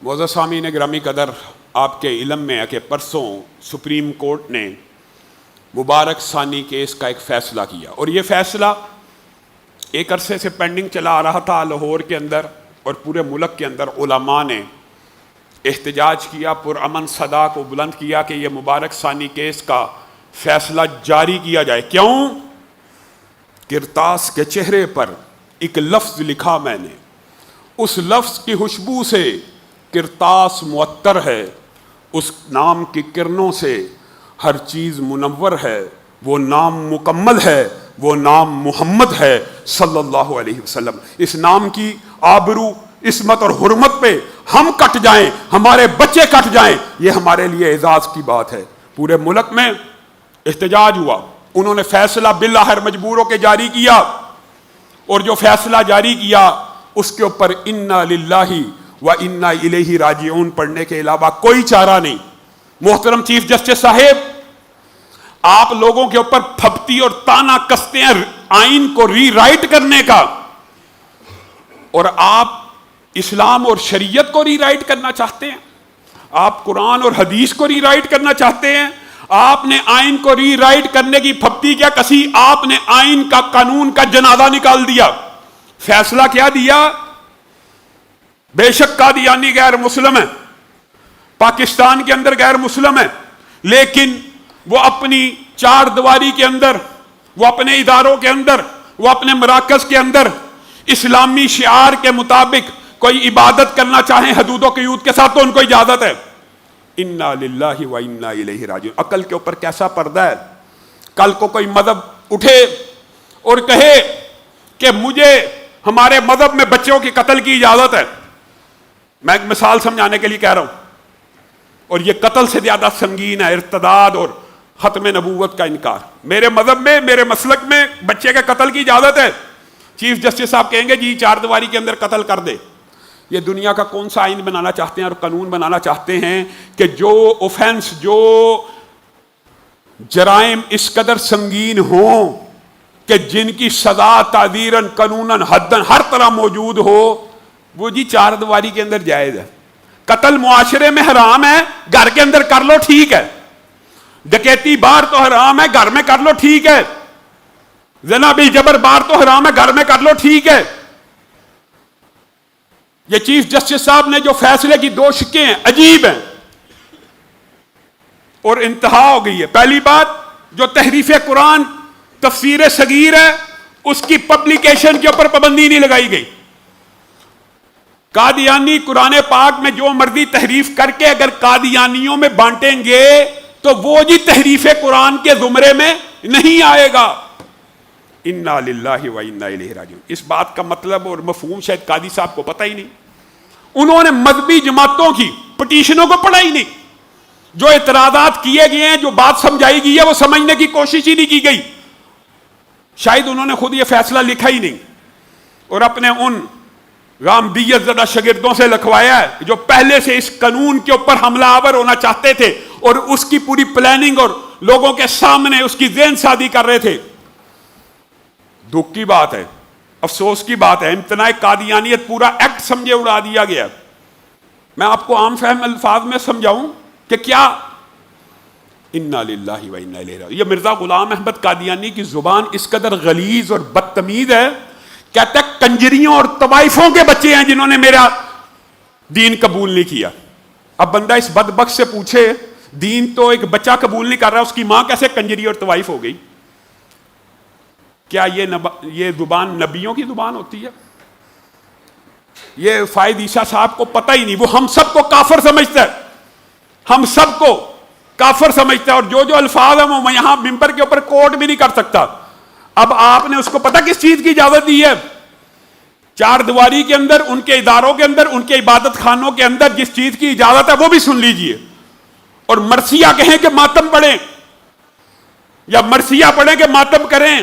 معزز سامعین گرامی قدر، آپ کے علم میں ہے کہ پرسوں سپریم کورٹ نے مبارک ثانی کیس کا ایک فیصلہ کیا، اور یہ فیصلہ ایک عرصے سے پینڈنگ چلا آ رہا تھا۔ لاہور کے اندر اور پورے ملک کے اندر علماء نے احتجاج کیا، پرامن صدا کو بلند کیا کہ یہ مبارک ثانی کیس کا فیصلہ جاری کیا جائے۔ کیوں؟ کرتاس کے چہرے پر ایک لفظ لکھا میں نے، اس لفظ کی خوشبو سے کرتاس معطر ہے، اس نام کی کرنوں سے ہر چیز منور ہے، وہ نام مکمل ہے، وہ نام محمد ہے صلی اللہ علیہ وسلم۔ اس نام کی آبرو، عصمت اور حرمت پہ ہم کٹ جائیں، ہمارے بچے کٹ جائیں، یہ ہمارے لیے اعزاز کی بات ہے۔ پورے ملک میں احتجاج ہوا، انہوں نے فیصلہ بالآخر مجبور ہو کے جاری کیا، اور جو فیصلہ جاری کیا اس کے اوپر انا للہ و انا الیہ راجعون پڑھنے کے علاوہ کوئی چارہ نہیں۔ محترم چیف جسٹس صاحب، آپ لوگوں کے اوپر پھپتی اور تانا کستے ہیں آئین کو ری رائٹ کرنے کا، اور آپ اسلام اور شریعت کو ری رائٹ کرنا چاہتے ہیں، آپ قرآن اور حدیث کو ری رائٹ کرنا چاہتے ہیں۔ آپ نے آئین کو ری رائٹ کرنے کی پھپتی کیا کسی، آپ نے آئین کا قانون کا جنازہ نکال دیا۔ فیصلہ کیا دیا؟ بے شک قادیانی غیر مسلم ہے، پاکستان کے اندر غیر مسلم ہے، لیکن وہ اپنی چار دیواری کے اندر، وہ اپنے اداروں کے اندر، وہ اپنے مراکز کے اندر اسلامی شعار کے مطابق کوئی عبادت کرنا چاہیں حدود و قیود کے ساتھ تو ان کو اجازت ہے۔ انا للہ و انا الیہ راجعون۔ عقل کے اوپر کیسا پردہ ہے؟ کل کو کوئی مذہب اٹھے اور کہے کہ مجھے ہمارے مذہب میں بچوں کی قتل کی اجازت ہے، میں ایک مثال سمجھانے کے لیے کہہ رہا ہوں، اور یہ قتل سے زیادہ سنگین ہے ارتداد اور ختم نبوت کا انکار۔ میرے مذہب میں، میرے مسلک میں بچے کے قتل کی اجازت ہے۔ چیف جسٹس صاحب کہیں گے جی چار دیواری کے اندر قتل کر دے۔ یہ دنیا کا کون سا آئین بنانا چاہتے ہیں اور قانون بنانا چاہتے ہیں کہ جو اوفینس، جو جرائم اس قدر سنگین ہوں کہ جن کی سزا تعزیراً، قانوناً، حداً ہر طرح موجود ہو، وہ جی چار دیواری کے اندر جائز ہے۔ قتل معاشرے میں حرام ہے، گھر کے اندر کر لو ٹھیک ہے۔ ڈکیتی باہر تو حرام ہے، گھر میں کر لو ٹھیک ہے۔ زنا بالجبر باہر تو حرام ہے، گھر میں کر لو ٹھیک ہے۔ یہ چیف جسٹس صاحب نے جو فیصلے کی دو شکیں ہیں، عجیب ہیں اور انتہا ہو گئی ہے۔ پہلی بات، جو تحریف قرآن تفسیر صغیر ہے اس کی پبلیکیشن کے اوپر پابندی نہیں لگائی گئی۔ قادیانی قرآن پاک میں جو مرضی تحریف کر کے اگر قادیانیوں میں بانٹیں گے تو وہ جی تحریف قرآن کے زمرے میں نہیں آئے گا۔ انا للہ و انا الیہ راجعون۔ اس بات کا مطلب اور مفہوم شاید قاضی صاحب کو پتہ ہی نہیں، انہوں نے مذہبی جماعتوں کی پٹیشنوں کو پڑھا ہی نہیں، جو اعتراضات کیے گئے ہیں، جو بات سمجھائی گئی ہے وہ سمجھنے کی کوشش ہی نہیں کی گئی۔ شاید انہوں نے خود یہ فیصلہ لکھا ہی نہیں، اور اپنے ان غامدیت زدہ شاگردوں سے لکھوایا ہے جو پہلے سے اس قانون کے اوپر حملہ آور ہونا چاہتے تھے اور اس کی پوری پلاننگ اور لوگوں کے سامنے اس کی ذہن سازی کر رہے تھے۔ دکھ کی بات ہے، افسوس کی بات ہے، امتناع قادیانیت پورا ایکٹ سمجھے اڑا دیا گیا۔ میں آپ کو عام فہم الفاظ میں سمجھاؤں کہ کیا، انا للہ و انا الیہ راجعون۔ یہ مرزا غلام احمد قادیانی کی زبان اس قدر غلیظ اور بدتمیز ہے، کہتا ہے کنجریوں اور طوائفوں کے بچے ہیں جنہوں نے میرا دین قبول نہیں کیا۔ اب بندہ اس بدبخت سے پوچھے، دین تو ایک بچہ قبول نہیں کر رہا، اس کی ماں کیسے کنجری اور طوائف ہو گئی؟ کیا یہ زبان نبیوں کی زبان ہوتی ہے؟ یہ فائد عیسیٰ صاحب کو پتہ ہی نہیں، وہ ہم سب کو کافر سمجھتا ہے، ہم سب کو کافر سمجھتا ہے، اور جو جو الفاظ ہیں وہ میں یہاں ممبر کے اوپر کوٹ بھی نہیں کر سکتا۔ اب آپ نے اس کو پتہ کس چیز کی اجازت دی ہے؟ چار دیواری کے اندر، ان کے اداروں کے اندر، ان کے عبادت خانوں کے اندر جس چیز کی اجازت ہے وہ بھی سن لیجئے، اور مرثیہ کہیں کہ ماتم پڑھیں یا مرثیہ پڑھیں کہ ماتم کریں۔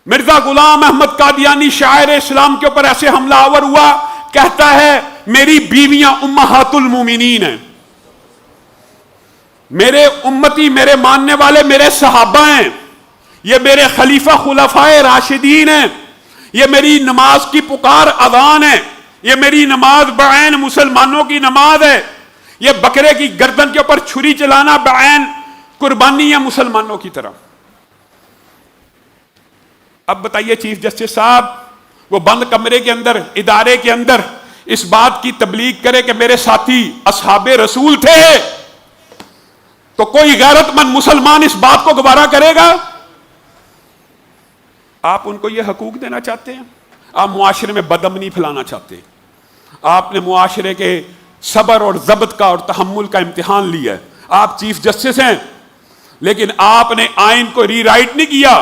مرزا غلام احمد قادیانی شاعر اسلام کے اوپر ایسے حملہ آور ہوا، کہتا ہے میری بیویاں امہات المومنین ہیں، میرے امتی، میرے ماننے والے میرے صحابہ ہیں، یہ میرے خلیفہ خلفائے راشدین ہیں، یہ میری نماز کی پکار اذان ہے، یہ میری نماز بعین مسلمانوں کی نماز ہے. یہ بکرے کی گردن کے اوپر چھری چلانا بعین قربانی ہے مسلمانوں کی طرف. اب بتائیے چیف جسٹس صاحب وہ بند کمرے کے اندر ادارے کے اندر اس بات کی تبلیغ کرے کہ میرے ساتھی اصحاب رسول تھے، تو کوئی غیرت مند مسلمان اس بات کو گوارا کرے گا؟ آپ ان کو یہ حقوق دینا چاہتے ہیں؟ آپ معاشرے میں بدامنی پھیلانا چاہتے ہیں؟ آپ نے معاشرے کے صبر اور ضبط کا اور تحمل کا امتحان لیا ہے. آپ چیف جسٹس ہیں، لیکن آپ نے آئین کو ری رائٹ نہیں کیا.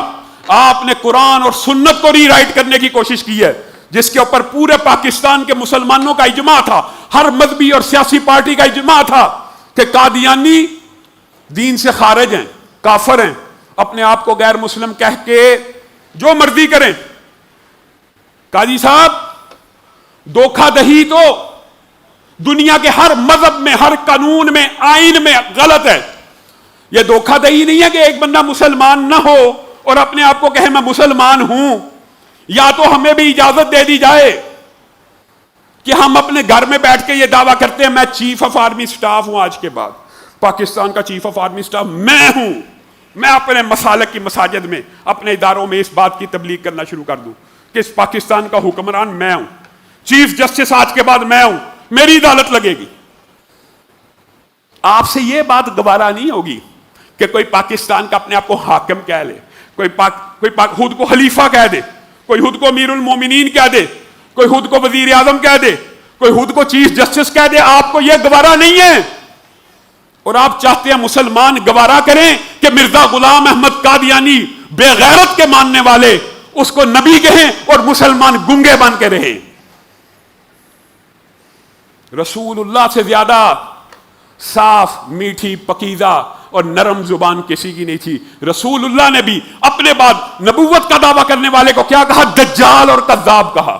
آپ نے قرآن اور سنت کو ری رائٹ کرنے کی کوشش کی ہے، جس کے اوپر پورے پاکستان کے مسلمانوں کا اجماع تھا، ہر مذہبی اور سیاسی پارٹی کا اجماع تھا کہ قادیانی دین سے خارج ہیں، کافر ہیں، اپنے آپ کو غیر مسلم کہہ کے جو مرضی کریں. قاضی صاحب دھوکہ دہی تو دنیا کے ہر مذہب میں، ہر قانون میں، آئین میں غلط ہے. یہ دھوکہ دہی نہیں ہے کہ ایک بندہ مسلمان نہ ہو اور اپنے آپ کو کہے میں مسلمان ہوں. یا تو ہمیں بھی اجازت دے دی جائے کہ ہم اپنے گھر میں بیٹھ کے یہ دعویٰ کرتے ہیں میں چیف آف آرمی سٹاف ہوں، آج کے بعد پاکستان کا چیف آف آرمی سٹاف میں ہوں. میں اپنے مسالک کی مساجد میں، اپنے اداروں میں اس بات کی تبلیغ کرنا شروع کر دوں کہ اس پاکستان کا حکمران میں ہوں، چیف جسٹس آج کے بعد میں ہوں، میری عدالت لگے گی. آپ سے یہ بات گوارا نہیں ہوگی کہ کوئی پاکستان کا اپنے آپ کو حاکم کہہ لے، کوئی خود کو خلیفہ کہہ دے، کوئی خود کو امیر المومنین کہہ دے، کوئی خود کو وزیر اعظم کہہ دے، کوئی خود کو چیف جسٹس کہہ دے. آپ کو یہ گوارا نہیں ہے، اور آپ چاہتے ہیں مسلمان گوارا کریں کہ مرزا غلام احمد قادیانی بے غیرت کے ماننے والے اس کو نبی کہیں اور مسلمان گنگے بن کے رہیں. رسول اللہ سے زیادہ صاف، میٹھی، پکیزہ اور نرم زبان کسی کی نہیں تھی. رسول اللہ نے بھی اپنے بعد نبوت کا دعویٰ کرنے والے کو کیا کہا؟ دجال اور کذاب کہا.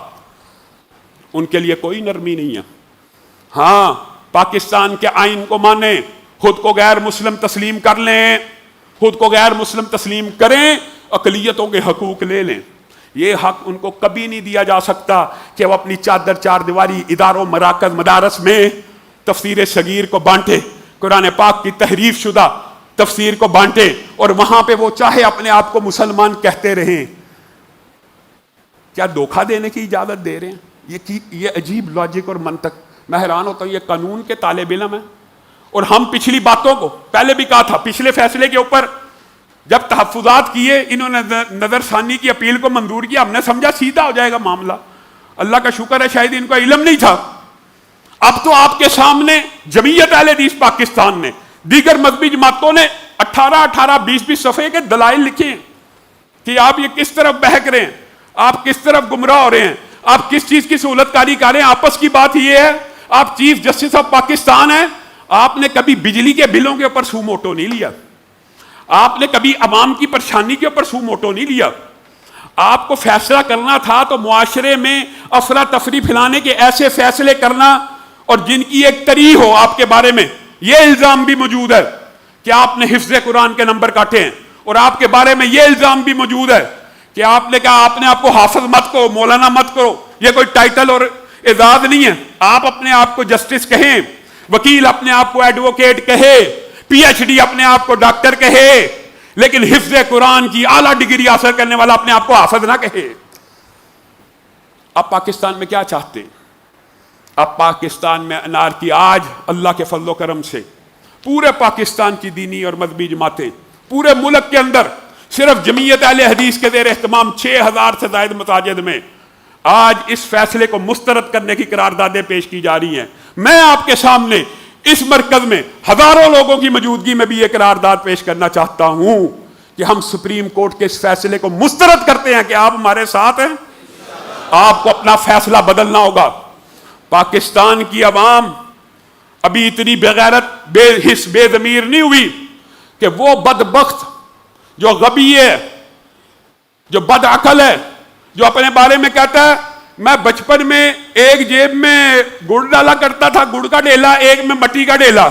ان کے لیے کوئی نرمی نہیں ہے. ہاں پاکستان کے آئین کو مانیں، خود کو غیر مسلم تسلیم کر لیں، خود کو غیر مسلم تسلیم کریں، اقلیتوں کے حقوق لے لیں. یہ حق ان کو کبھی نہیں دیا جا سکتا کہ وہ اپنی چادر چار دیواری اداروں، مراکز، مدارس میں تفسیر صغیر کو بانٹے، قرآن پاک کی تحریف شدہ تفسیر کو بانٹے، اور وہاں پہ وہ چاہے اپنے آپ کو مسلمان کہتے رہیں. کیا دھوکہ دینے کی اجازت دے رہے ہیں؟ یہ عجیب لاجک اور منطق. میں حیران ہوتا ہوں، یہ قانون کے طالب علم ہیں، اور ہم پچھلی باتوں کو پہلے بھی کہا تھا، پچھلے فیصلے کے اوپر جب تحفظات کیے، انہوں نے نظر ثانی کی اپیل کو منظور کیا، ہم نے سمجھا سیدھا ہو جائے گا معاملہ. اللہ کا شکر ہے شاید ان کا علم نہیں تھا. اب تو آپ کے سامنے جمعیت اہل حدیث پاکستان نے، دیگر مذہبی جماعتوں نے 18 20 صفحے کے دلائل لکھے ہیں کہ آپ یہ کس طرف بہک رہے ہیں، آپ کس طرف گمراہ ہو رہے ہیں، آپ کس چیز کی سہولت کاری کر رہے ہیں. آپس کی بات یہ ہے، آپ چیف جسٹس آف پاکستان ہیں، آپ نے کبھی بجلی کے بلوں کے اوپر سو موٹو نہیں لیا، آپ نے کبھی عوام کی پریشانی کے اوپر سو موٹو نہیں لیا. آپ کو فیصلہ کرنا تھا تو معاشرے میں افراتفری پھیلانے کے ایسے فیصلے کرنا اور جن کی ایک تری ہو. آپ کے بارے میں یہ الزام بھی موجود ہے کہ آپ نے حفظ قرآن کے نمبر کاٹے ہیں، اور آپ کے بارے میں یہ الزام بھی موجود ہے کہ آپ نے کہا آپ نے آپ کو حافظ مت کرو، مولانا مت کرو. یہ کوئی ٹائٹل اور اعزاز نہیں ہے. آپ اپنے آپ کو جسٹس کہیں، وکیل اپنے آپ کو ایڈوکیٹ کہے، پی ایچ ڈی اپنے آپ کو ڈاکٹر کہے، لیکن حفظ قرآن کی اعلیٰ ڈگری حاصل کرنے والا اپنے آپ کو حافظ نہ کہے. اب پاکستان میں کیا چاہتے ہیں؟ اب پاکستان میں انار کی آج اللہ کے فضل و کرم سے پورے پاکستان کی دینی اور مذہبی جماعتیں پورے ملک کے اندر صرف جمعیت اہل حدیث کے زیر اہتمام 6000 سے زائد مساجد میں آج اس فیصلے کو مسترد کرنے کی قراردادیں پیش کی جا رہی ہیں. میں آپ کے سامنے اس مرکز میں ہزاروں لوگوں کی موجودگی میں بھی یہ قرارداد پیش کرنا چاہتا ہوں کہ ہم سپریم کورٹ کے اس فیصلے کو مسترد کرتے ہیں کہ آپ ہمارے ساتھ ہیں. آپ کو اپنا فیصلہ بدلنا ہوگا. پاکستان کی عوام ابھی اتنی بغیرت، بے حس، بے ضمیر نہیں ہوئی کہ وہ بدبخت جو غبی ہے، جو بد عقل ہے، جو اپنے بارے میں کہتا ہے میں بچپن میں ایک جیب میں گڑ ڈالا کرتا تھا، گڑ کا ڈیلا، ایک میں مٹی کا ڈیلا،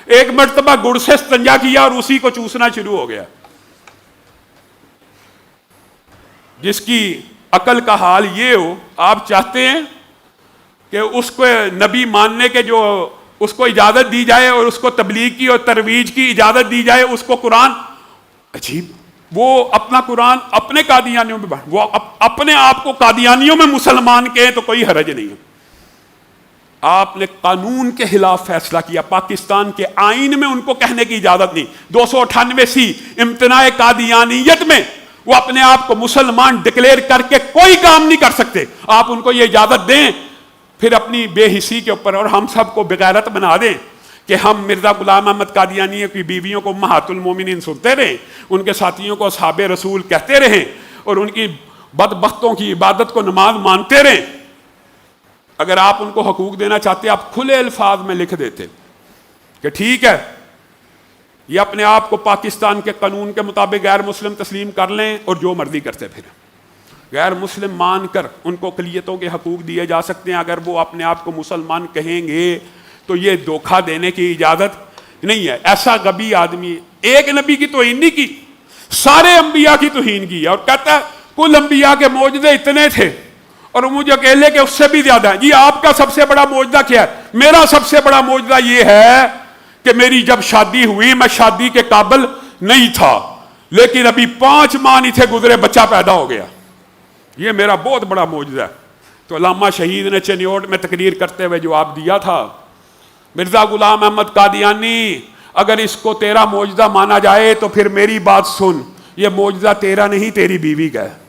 ایک مرتبہ گڑ سے استنجا کیا اور اسی کو چوسنا شروع ہو گیا. جس کی عقل کا حال یہ ہو، آپ چاہتے ہیں کہ اس کو نبی ماننے کے جو اس کو اجازت دی جائے اور اس کو تبلیغ کی اور ترویج کی اجازت دی جائے، اس کو قرآن عجیب، وہ اپنا قرآن اپنے قادیانیوں میں وہ اپنے آپ کو قادیانیوں میں مسلمان کہیں تو کوئی حرج نہیں ہے۔ آپ نے قانون کے خلاف فیصلہ کیا، پاکستان کے آئین میں ان کو کہنے کی اجازت نہیں، 298 امتناع قادیانیت میں وہ اپنے آپ کو مسلمان ڈکلیئر کر کے کوئی کام نہیں کر سکتے۔ آپ ان کو یہ اجازت دیں، پھر اپنی بے حسی کے اوپر اور ہم سب کو بغیرت بنا دیں کہ ہم مرزا غلام احمد قادیانی کی بیویوں کو امہات المومنین سنتے رہیں، ان کے ساتھیوں کو اصحاب رسول کہتے رہیں اور ان کی بدبختوں کی عبادت کو نماز مانتے رہیں۔ اگر آپ ان کو حقوق دینا چاہتے آپ کھلے الفاظ میں لکھ دیتے کہ ٹھیک ہے یہ اپنے آپ کو پاکستان کے قانون کے مطابق غیر مسلم تسلیم کر لیں اور جو مرضی کرتے پھر غیر مسلم مان کر ان کو اقلیتوں کے حقوق دیے جا سکتے ہیں۔ اگر وہ اپنے آپ کو مسلمان کہیں گے تو یہ دھوکہ دینے کی اجازت نہیں ہے۔ ایسا غبی آدمی ایک نبی کی توہین نہیں کی، سارے انبیاء کی توہین کی اور کہتا ہے کل انبیاء کے معجزے اتنے تھے اور مجھے اکیلے کے اس سے بھی زیادہ ہیں۔ جی آپ کا سب سے بڑا معجزہ کیا ہے؟ میرا سب سے بڑا معجزہ یہ ہے کہ میری جب شادی ہوئی میں شادی کے قابل نہیں تھا، لیکن ابھی 5 ماہ نہیں تھے گزرے بچہ پیدا ہو گیا، یہ میرا بہت بڑا معجزہ ہے۔ تو علامہ شہید نے چنیوٹ میں تقریر کرتے ہوئے جواب دیا تھا، مرزا غلام احمد قادیانی اگر اس کو تیرا معجزہ مانا جائے تو پھر میری بات سن، یہ معجزہ تیرا نہیں تیری بیوی کا ہے،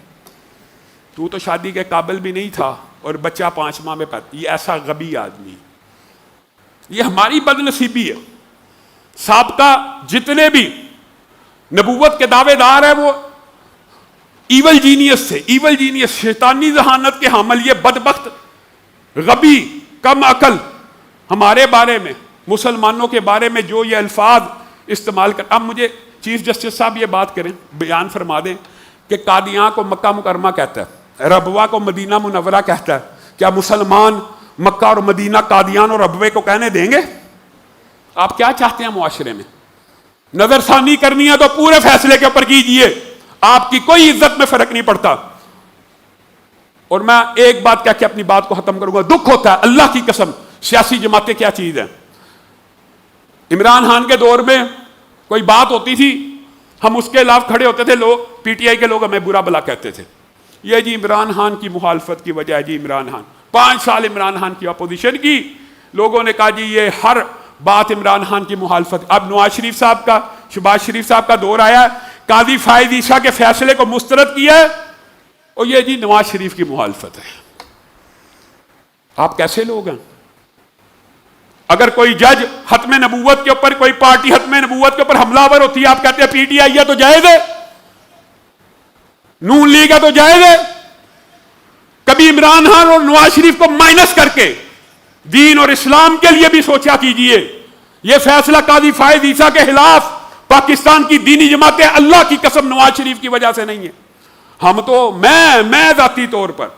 تو شادی کے قابل بھی نہیں تھا اور بچہ 5 ماہ میں پیدا۔ یہ ایسا غبی آدمی، یہ ہماری بد نصیبی ہے۔ سابقہ جتنے بھی نبوت کے دعوے دار ہیں وہ ایول جینیس تھے، ایول جینیس، شیطانی ذہانت کے حامل، یہ بدبخت غبی کم عقل ہمارے بارے میں، مسلمانوں کے بارے میں جو یہ الفاظ استعمال کر۔ اب مجھے چیف جسٹس صاحب یہ بات کریں، بیان فرما دیں کہ قادیاں کو مکہ مکرمہ کہتا ہے، ربوہ کو مدینہ منورہ کہتا ہے، کیا مسلمان مکہ اور مدینہ قادیان اور ربوے کو کہنے دیں گے؟ آپ کیا چاہتے ہیں معاشرے میں؟ نظر ثانی کرنی ہے تو پورے فیصلے کے اوپر کیجئے، آپ کی کوئی عزت میں فرق نہیں پڑتا۔ اور میں ایک بات کہہ کے اپنی بات کو ختم کروں گا، دکھ ہوتا ہے اللہ کی قسم، سیاسی جماعتیں کیا چیز ہیں۔ عمران خان کے دور میں کوئی بات ہوتی تھی، ہم اس کے خلاف کھڑے ہوتے تھے، لوگ پی ٹی آئی کے لوگ ہمیں برا بلا کہتے تھے، یہ جی عمران خان کی مخالفت کی وجہ ہے، جی عمران خان 5 سال عمران خان کی اپوزیشن کی، لوگوں نے کہا جی یہ ہر بات عمران خان کی مخالفت۔ اب نواز شریف صاحب کا، شہباز شریف صاحب کا دور آیا ہے، قاضی فائز عیسیٰ کے فیصلے کو مسترد کیا ہے اور یہ جی نواز شریف کی مخالفت ہے۔ آپ کیسے لوگ ہیں؟ اگر کوئی جج ختم نبوت کے اوپر، کوئی پارٹی ختم نبوت کے اوپر حملہ آور ہوتی ہے، آپ کہتے ہیں پی ٹی آئی ہے تو جائز ہے، نون لیگ ہے تو جائز ہے۔ کبھی عمران خان اور نواز شریف کو مائنس کر کے دین اور اسلام کے لیے بھی سوچا کیجئے۔ یہ فیصلہ قاضی فائز عیسیٰ کے خلاف پاکستان کی دینی جماعتیں اللہ کی قسم نواز شریف کی وجہ سے نہیں ہے۔ ہم تو میں ذاتی طور پر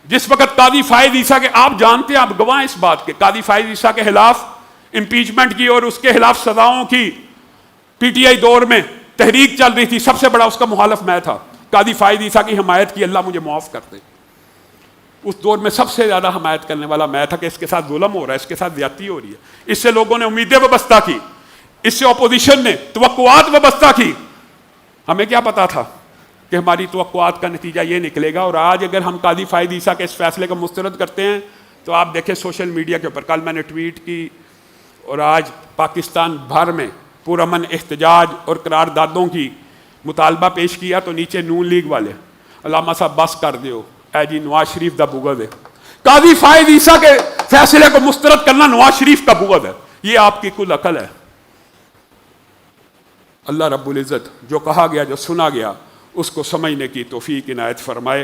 جس وقت قاضی فائز عیسیٰ کے، آپ جانتے ہیں، آپ گواہ اس بات کے، قاضی فائز عیسیٰ کے خلاف امپیچمنٹ کی اور اس کے خلاف سزاؤں کی پی ٹی آئی دور میں تحریک چل رہی تھی، سب سے بڑا اس کا مخالف میں تھا، قاضی فائز عیسیٰ کی حمایت کی، اللہ مجھے معاف کر دے۔ اس دور میں سب سے زیادہ حمایت کرنے والا میں تھا کہ اس کے ساتھ ظلم ہو رہا ہے، اس کے ساتھ زیادتی ہو رہی ہے، اس سے لوگوں نے امیدیں وابستہ کی، اس سے اپوزیشن نے توقعات وابستہ کی۔ ہمیں کیا پتا تھا کہ ہماری توقعات کا نتیجہ یہ نکلے گا۔ اور آج اگر ہم قاضی فائز عیسیٰ کے اس فیصلے کو مسترد کرتے ہیں تو آپ دیکھیں سوشل میڈیا کے اوپر، کل میں نے ٹویٹ کی اور آج پاکستان بھر میں پرامن احتجاج اور قراردادوں کی مطالبہ پیش کیا تو نیچے نون لیگ والے، علامہ صاحب بس کر دیو، اے جی نواز شریف دا بغض ہے۔ قاضی فائز عیسیٰ کے فیصلے کو مسترد کرنا نواز شریف کا بغض ہے، یہ آپ کی کل عقل ہے۔ اللہ رب العزت جو کہا گیا، جو سنا گیا، اس کو سمجھنے کی توفیق عنایت فرمائے۔